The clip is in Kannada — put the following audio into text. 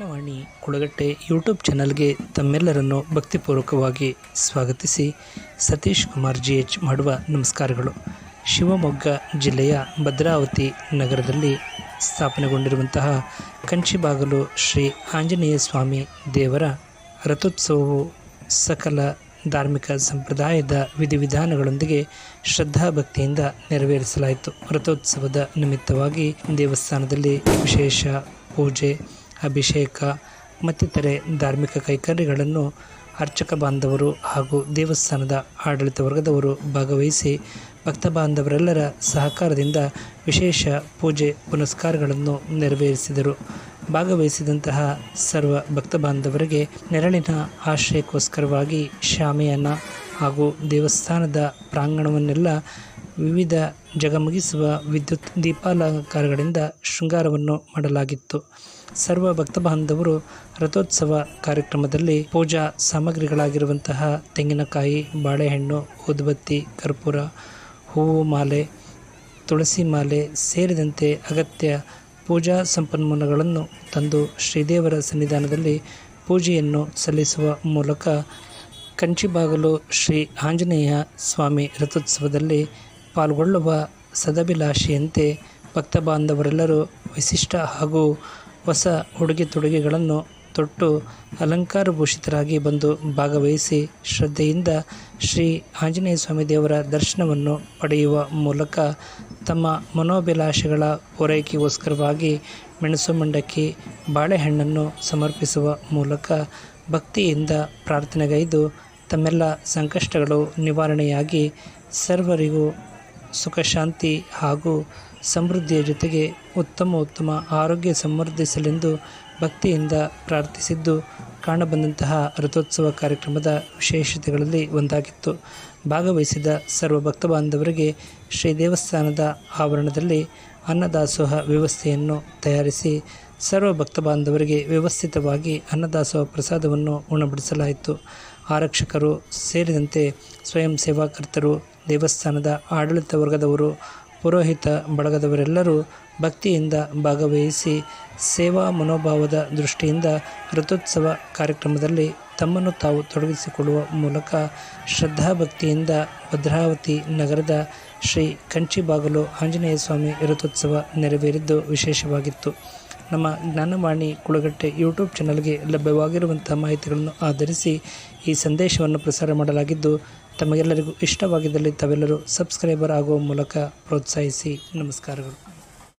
ಜ್ಞಾನವಾಣಿ ಕುಳಗಟ್ಟೆ ಯೂಟ್ಯೂಬ್ ಚಾನಲ್ಗೆ ತಮ್ಮೆಲ್ಲರನ್ನು ಭಕ್ತಿಪೂರ್ವಕವಾಗಿ ಸ್ವಾಗತಿಸಿ ಸತೀಶ್ ಕುಮಾರ್ GH ಮಾಡುವ ನಮಸ್ಕಾರಗಳು. ಶಿವಮೊಗ್ಗ ಜಿಲ್ಲೆಯ ಭದ್ರಾವತಿ ನಗರದಲ್ಲಿ ಸ್ಥಾಪನೆಗೊಂಡಿರುವಂತಹ ಕಂಚಿಬಾಗಲು ಶ್ರೀ ಆಂಜನೇಯ ಸ್ವಾಮಿ ದೇವರ ರಥೋತ್ಸವವು ಸಕಲ ಧಾರ್ಮಿಕ ಸಂಪ್ರದಾಯದ ವಿಧಿವಿಧಾನಗಳೊಂದಿಗೆ ಶ್ರದ್ಧಾಭಕ್ತಿಯಿಂದ ನೆರವೇರಿಸಲಾಯಿತು. ರಥೋತ್ಸವದ ನಿಮಿತ್ತವಾಗಿ ದೇವಸ್ಥಾನದಲ್ಲಿ ವಿಶೇಷ ಪೂಜೆ, ಅಭಿಷೇಕ ಮತ್ತಿತರೆ ಧಾರ್ಮಿಕ ಕೈಕರ್ಯಗಳನ್ನು ಅರ್ಚಕ ಬಾಂಧವರು ಹಾಗೂ ದೇವಸ್ಥಾನದ ಆಡಳಿತ ವರ್ಗದವರು ಭಾಗವಹಿಸಿ ಭಕ್ತ ಬಾಂಧವರೆಲ್ಲರ ಸಹಕಾರದಿಂದ ವಿಶೇಷ ಪೂಜೆ ಪುನಸ್ಕಾರಗಳನ್ನು ನೆರವೇರಿಸಿದರು. ಭಾಗವಹಿಸಿದಂತಹ ಸರ್ವ ಭಕ್ತ ಬಾಂಧವರಿಗೆ ನೆರಳಿನ ಆಶ್ರಯಕ್ಕೋಸ್ಕರವಾಗಿ ಶಾಮಿಯಾನ ಹಾಗೂ ದೇವಸ್ಥಾನದ ಪ್ರಾಂಗಣವನ್ನೆಲ್ಲ ವಿವಿಧ ಜಗಮಗಿಸುವ ವಿದ್ಯುತ್ ದೀಪಾಲಂಕಾರಗಳಿಂದ ಶೃಂಗಾರವನ್ನು ಮಾಡಲಾಗಿತ್ತು. ಸರ್ವ ಭಕ್ತ ಬಾಂಧವರು ರಥೋತ್ಸವ ಕಾರ್ಯಕ್ರಮದಲ್ಲಿ ಪೂಜಾ ಸಾಮಗ್ರಿಗಳಾಗಿರುವಂತಹ ತೆಂಗಿನಕಾಯಿ, ಬಾಳೆಹಣ್ಣು, ಊದುಬತ್ತಿ, ಕರ್ಪೂರ, ಹೂವು ಮಾಲೆ, ತುಳಸಿ ಮಾಲೆ ಸೇರಿದಂತೆ ಅಗತ್ಯ ಪೂಜಾ ಸಂಪನ್ಮೂಲಗಳನ್ನು ತಂದು ಶ್ರೀದೇವರ ಸನ್ನಿಧಾನದಲ್ಲಿ ಪೂಜೆಯನ್ನು ಸಲ್ಲಿಸುವ ಮೂಲಕ ಕಂಚಿಬಾಗಲು ಶ್ರೀ ಆಂಜನೇಯ ಸ್ವಾಮಿ ರಥೋತ್ಸವದಲ್ಲಿ ಪಾಲ್ಗೊಳ್ಳುವ ಸದಭಿಲಾಷೆಯಂತೆ ಭಕ್ತ ಬಾಂಧವರೆಲ್ಲರೂ ವಿಶಿಷ್ಟ ಹಾಗೂ ಹೊಸ ಉಡುಗೆ ತೊಡುಗೆಗಳನ್ನು ತೊಟ್ಟು ಅಲಂಕಾರಭೂಷಿತರಾಗಿ ಬಂದು ಭಾಗವಹಿಸಿ ಶ್ರದ್ಧೆಯಿಂದ ಶ್ರೀ ಆಂಜನೇಯ ಸ್ವಾಮಿ ದೇವರ ದರ್ಶನವನ್ನು ಪಡೆಯುವ ಮೂಲಕ ತಮ್ಮ ಮನೋಭಿಲಾಷೆಗಳ ಪೂರೈಕೆಗೋಸ್ಕರವಾಗಿ ಮೆಣಸು ಮಂಡಕ್ಕಿ, ಬಾಳೆಹಣ್ಣನ್ನು ಸಮರ್ಪಿಸುವ ಮೂಲಕ ಭಕ್ತಿಯಿಂದ ಪ್ರಾರ್ಥನೆಗೈದು ತಮ್ಮೆಲ್ಲ ಸಂಕಷ್ಟಗಳು ನಿವಾರಣೆಯಾಗಿ ಸರ್ವರಿಗೂ ಸುಖ ಶಾಂತಿ ಹಾಗೂ ಸಮೃದ್ಧಿಯ ಜೊತೆಗೆ ಉತ್ತಮ ಆರೋಗ್ಯ ಸಮೃದ್ಧಿಸಲೆಂದು ಭಕ್ತಿಯಿಂದ ಪ್ರಾರ್ಥಿಸಿದ್ದು ಕಾಣಬಂದಂತಹ ರಥೋತ್ಸವ ಕಾರ್ಯಕ್ರಮದ ವಿಶೇಷತೆಗಳಲ್ಲಿ ಒಂದಾಗಿತ್ತು. ಭಾಗವಹಿಸಿದ ಸರ್ವ ಭಕ್ತ ಬಾಂಧವರಿಗೆ ಶ್ರೀ ದೇವಸ್ಥಾನದ ಆವರಣದಲ್ಲಿ ಅನ್ನದಾಸೋಹ ವ್ಯವಸ್ಥೆಯನ್ನು ತಯಾರಿಸಿ ಸರ್ವ ಭಕ್ತ ಬಾಂಧವರಿಗೆ ವ್ಯವಸ್ಥಿತವಾಗಿ ಅನ್ನದಾಸೋಹ ಪ್ರಸಾದವನ್ನು ಉಣಬಡಿಸಲಾಯಿತು. ಆರಕ್ಷಕರು ಸೇರಿದಂತೆ ಸ್ವಯಂ ಸೇವಾಕರ್ತರು, ದೇವಸ್ಥಾನದ ಆಡಳಿತ ವರ್ಗದವರು, ಪುರೋಹಿತ ಬಳಗದವರೆಲ್ಲರೂ ಭಕ್ತಿಯಿಂದ ಭಾಗವಹಿಸಿ ಸೇವಾ ಮನೋಭಾವದ ದೃಷ್ಟಿಯಿಂದ ರಥೋತ್ಸವ ಕಾರ್ಯಕ್ರಮದಲ್ಲಿ ತಮ್ಮನ್ನು ತಾವು ತೊಡಗಿಸಿಕೊಳ್ಳುವ ಮೂಲಕ ಶ್ರದ್ಧಾಭಕ್ತಿಯಿಂದ ಭದ್ರಾವತಿ ನಗರದ ಶ್ರೀ ಕಂಚಿಬಾಗಲು ಆಂಜನೇಯ ಸ್ವಾಮಿ ರಥೋತ್ಸವ ನೆರವೇರಿದ್ದು ವಿಶೇಷವಾಗಿತ್ತು. ನಮ್ಮ ಜ್ಞಾನವಾಣಿ ಕುಳಗಟ್ಟೆ ಯೂಟ್ಯೂಬ್ ಚಾನಲ್ಗೆ ಲಭ್ಯವಾಗಿರುವಂಥ ಮಾಹಿತಿಗಳನ್ನು ಆಧರಿಸಿ ಈ ಸಂದೇಶವನ್ನು ಪ್ರಸಾರ ಮಾಡಲಾಗಿದ್ದು, ತಮಗೆಲ್ಲರಿಗೂ ಇಷ್ಟವಾಗಿದ್ದಲ್ಲಿ ತಾವೆಲ್ಲರೂ ಸಬ್ಸ್ಕ್ರೈಬರ್ ಆಗುವ ಮೂಲಕ ಪ್ರೋತ್ಸಾಹಿಸಿ. ನಮಸ್ಕಾರಗಳು.